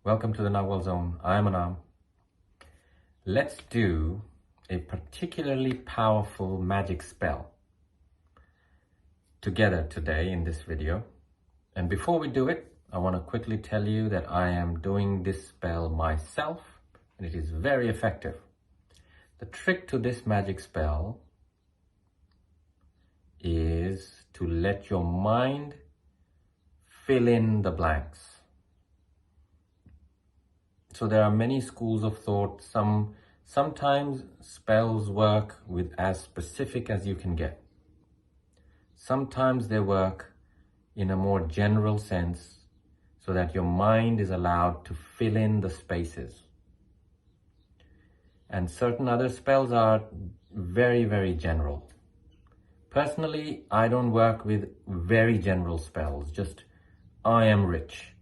Welcome to the Nagual Zone. I am Anaam. Let's do a particularly powerful magic spell together today in this video. And before we do it, I want to quickly tell you that I am doing this spell myself and it is very effective. The trick to this magic spell is to let your mind fill in the blanks. So there are many schools of thought. Sometimes spells work with as specific as you can get. Sometimes they work in a more general sense so that your mind is allowed to fill in the spaces. And certain other spells are very, very general. Personally, I don't work with very general spells, just I am rich.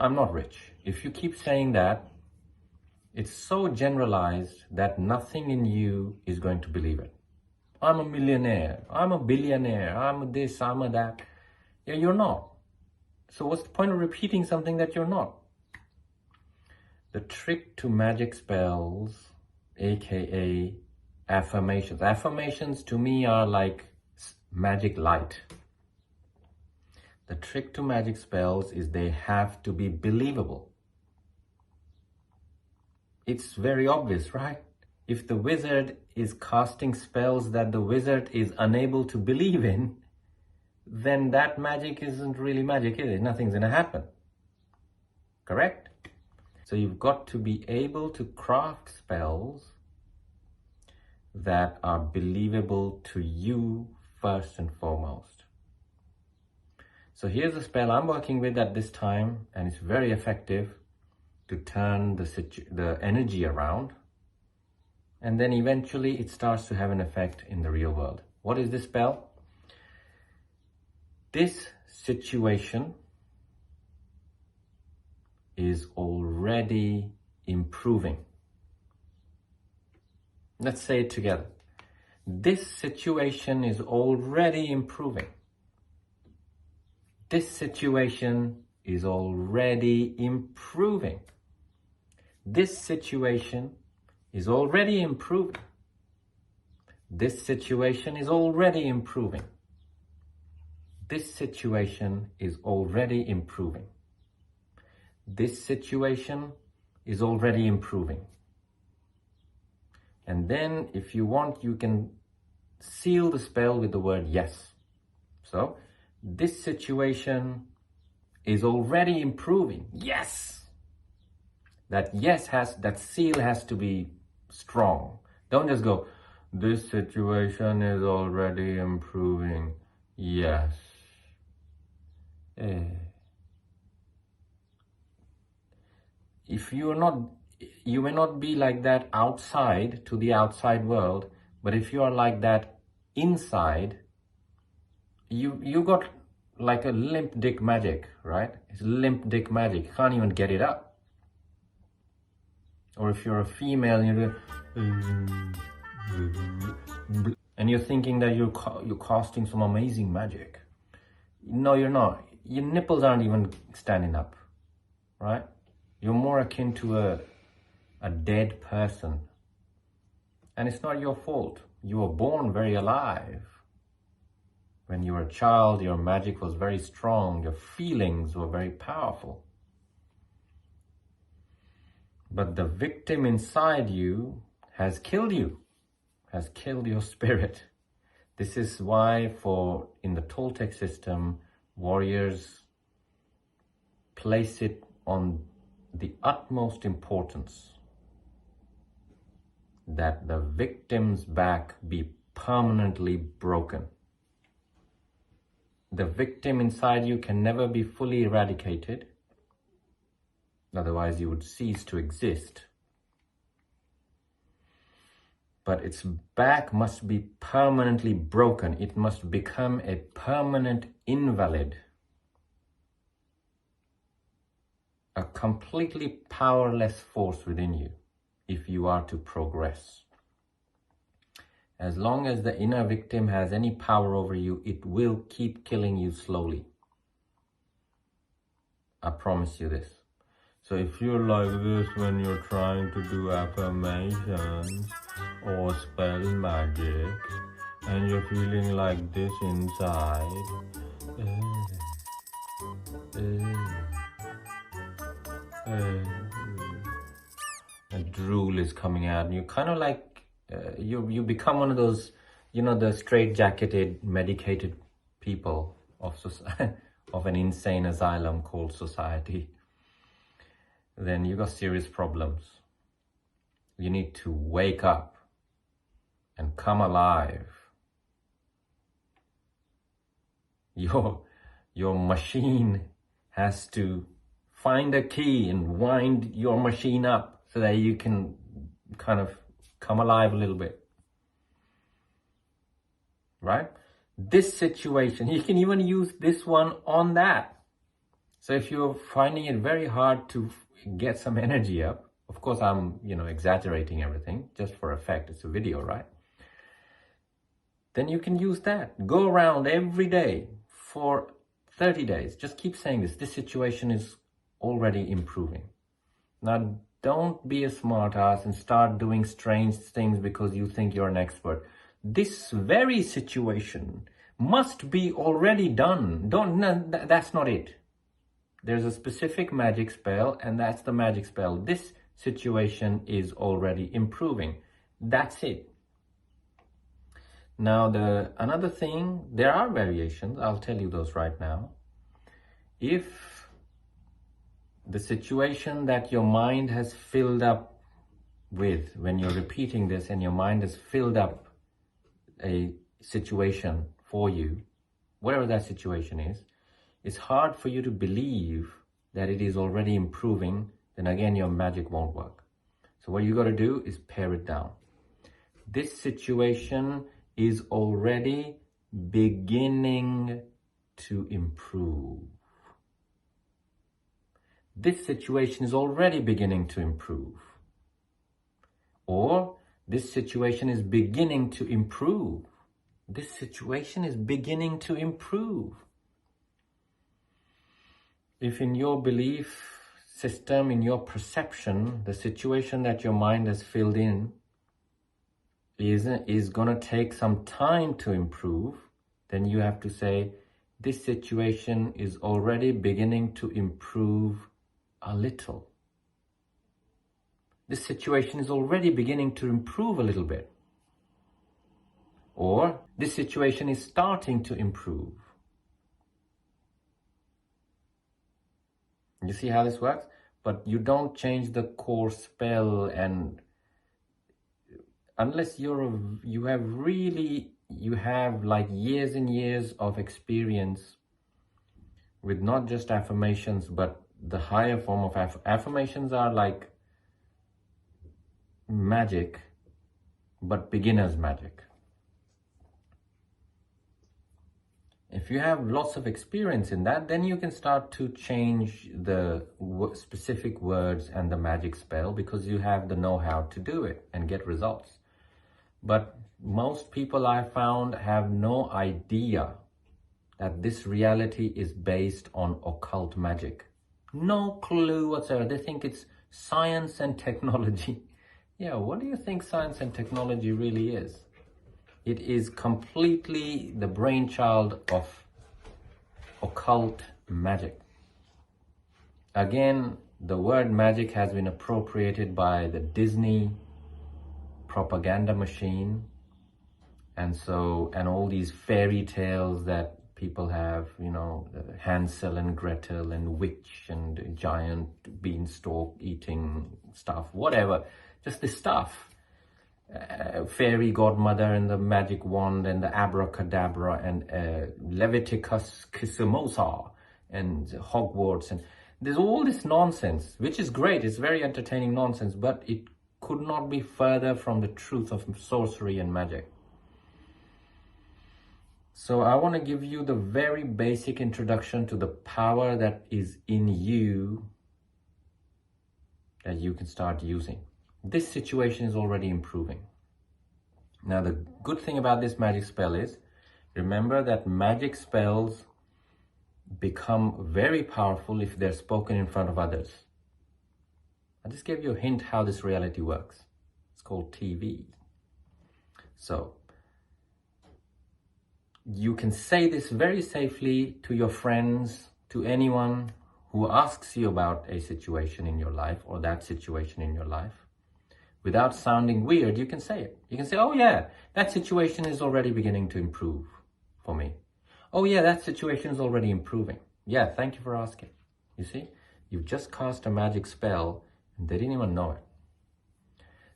I'm not rich. If you keep saying that, it's so generalized that nothing in you is going to believe it. I'm a millionaire, I'm a billionaire, I'm a this, I'm a that. Yeah, you're not. So what's the point of repeating something that you're not? The trick to magic spells, aka affirmations. Affirmations to me are like magic light. The trick to magic spells is they have to be believable. It's very obvious, right? If the wizard is casting spells that the wizard is unable to believe in, then that magic isn't really magic, is it? Nothing's going to happen. Correct? So you've got to be able to craft spells that are believable to you first and foremost. So here's a spell I'm working with at this time, and it's very effective to turn the energy around. And then eventually it starts to have an effect in the real world. What is this spell? This situation is already improving. Let's say it together. This situation is already improving. This situation is already improving. This situation is already improving. This situation is already improving. This situation is already improving. This situation is already improving. And then if you want, you can seal the spell with the word yes. So, this situation is already improving. Yes! That yes that seal has to be strong. Don't just go, this situation is already improving. Yes. If you may not be like that outside to the outside world, but if you are like that inside, you got like a limp dick magic, right? It's limp dick magic. You can't even get it up. Or if you're a female and you're thinking that you're casting some amazing magic. No, you're not. Your nipples aren't even standing up, right? You're more akin to a dead person. And it's not your fault. You were born very alive. When you were a child, your magic was very strong. Your feelings were very powerful. But the victim inside you has killed you, has killed your spirit. This is why in the Toltec system, warriors place it on the utmost importance that the victim's back be permanently broken. The victim inside you can never be fully eradicated. Otherwise, you would cease to exist. But its back must be permanently broken. It must become a permanent invalid. A completely powerless force within you if you are to progress. As long as the inner victim has any power over you, it will keep killing you slowly. I promise you this. So if you're like this when you're trying to do affirmations or spell magic, and you're feeling like this inside, and drool is coming out, and you kind of like, you become one of those, you know, the straight-jacketed, medicated people of of an insane asylum called society. Then you got serious problems. You need to wake up and come alive. Your machine has to find a key and wind your machine up so that you can kind of come alive a little bit. Right? This situation, you can even use this one on that. So if you're finding it very hard to get some energy up, of course I'm, exaggerating everything just for effect. It's a video, right? Then you can use that. Go around every day for 30 days. Just keep saying this. This situation is already improving. Now, don't be a smartass and start doing strange things because you think you're an expert. This very situation must be already done. That's not it. There's a specific magic spell, and that's the magic spell. This situation is already improving. That's it. Now, another thing, there are variations. I'll tell you those right now. If the situation that your mind has filled up with, when you're repeating this and your mind has filled up a situation for you, whatever that situation is, it's hard for you to believe that it is already improving, then again, your magic won't work. So what you got to do is pare it down. This situation is already beginning to improve. This situation is already beginning to improve. Or this situation is beginning to improve. This situation is beginning to improve. If in your belief system, in your perception, the situation that your mind has filled in is going to take some time to improve, then you have to say, this situation is already beginning to improve a little. This situation is already beginning to improve a little bit. Or, this situation is starting to improve. You see how this works? But you don't change the core spell, and unless you have like years and years of experience with not just affirmations, but the higher form of affirmations are like magic, but beginner's magic. If you have lots of experience in that, then you can start to change the specific words and the magic spell because you have the know-how to do it and get results. But most people I found have no idea that this reality is based on occult magic. No clue whatsoever. They think it's science and technology. Yeah, what do you think science and technology really is? It is completely the brainchild of occult magic. Again, the word magic has been appropriated by the Disney propaganda machine, and all these fairy tales that people have, Hansel and Gretel and witch and giant beanstalk eating stuff, whatever, just this stuff. Fairy godmother and the magic wand and the abracadabra and Leviticus Kisimosa and Hogwarts, and there's all this nonsense, which is great. It's very entertaining nonsense, but it could not be further from the truth of sorcery and magic. So I want to give you the very basic introduction to the power that is in you that you can start using. This situation is already improving. Now, the good thing about this magic spell is, remember that magic spells become very powerful if they're spoken in front of others. I just gave you a hint how this reality works. It's called TV. So you can say this very safely to your friends, to anyone who asks you about a situation in your life or that situation in your life. Without sounding weird, you can say it. You can say, oh yeah, that situation is already beginning to improve for me. Oh yeah, that situation is already improving. Yeah, thank you for asking. You see, you've just cast a magic spell and they didn't even know it.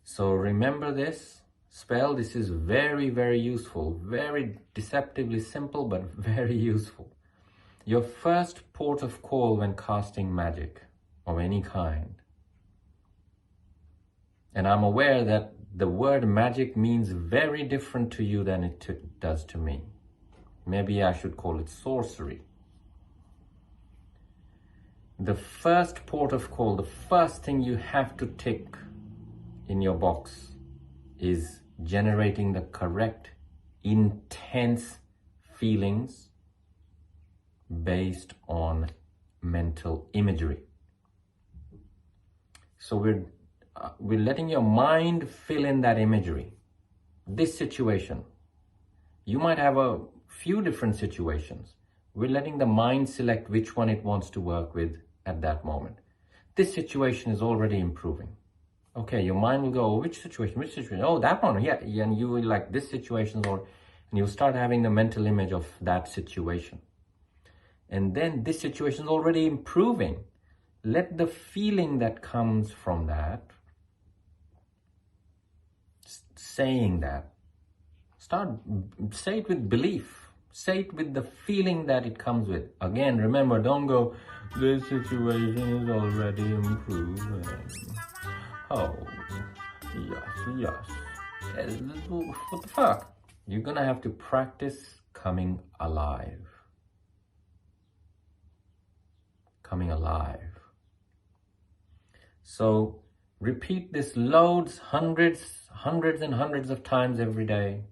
So remember this spell. This is very, very useful. Very deceptively simple, but very useful. Your first port of call when casting magic of any kind. And I'm aware that the word magic means very different to you than it does to me. Maybe I should call it sorcery. The first port of call, the first thing you have to tick in your box is generating the correct, intense feelings based on mental imagery. So we're letting your mind fill in that imagery. This situation, you might have a few different situations. We're letting the mind select which one it wants to work with at that moment. This situation is already improving. Okay, your mind will go, oh, which situation? Oh, that one, yeah. And you will like this situation, and you'll start having the mental image of that situation. And then this situation is already improving. Let the feeling that comes from that, saying that, say it with belief. Say it with the feeling that it comes with. Again, remember, don't go, this situation is already improving. Oh, yes. What the fuck? You're gonna have to practice coming alive. Coming alive. So repeat this loads, hundreds and hundreds of times every day.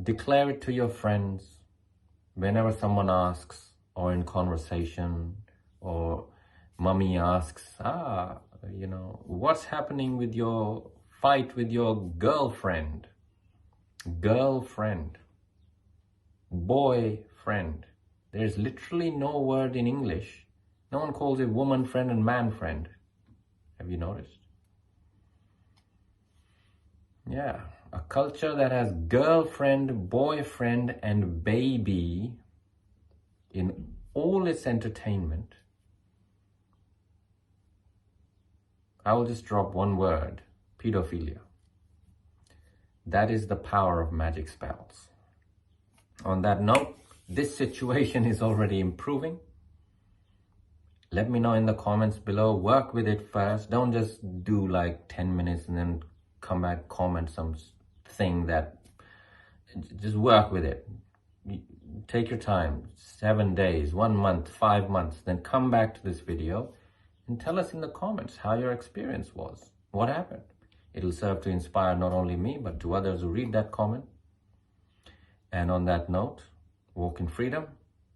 Declare it to your friends whenever someone asks, or in conversation, or mommy asks, what's happening with your fight with your girlfriend, boyfriend. There's literally no word in English. No one calls it woman friend and man friend. Have you noticed? Yeah. A culture that has girlfriend, boyfriend, and baby in all its entertainment. I will just drop one word: pedophilia. That is the power of magic spells. On that note, this situation is already improving. Let me know in the comments below. Work with it first. Don't just do like 10 minutes and then come back, comment something that, just work with it. Take your time, 7 days, 1 month, 5 months, then come back to this video and tell us in the comments how your experience was, what happened. It'll serve to inspire not only me, but to others who read that comment. And on that note, walk in freedom.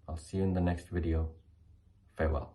I'll see you in the next video. Farewell.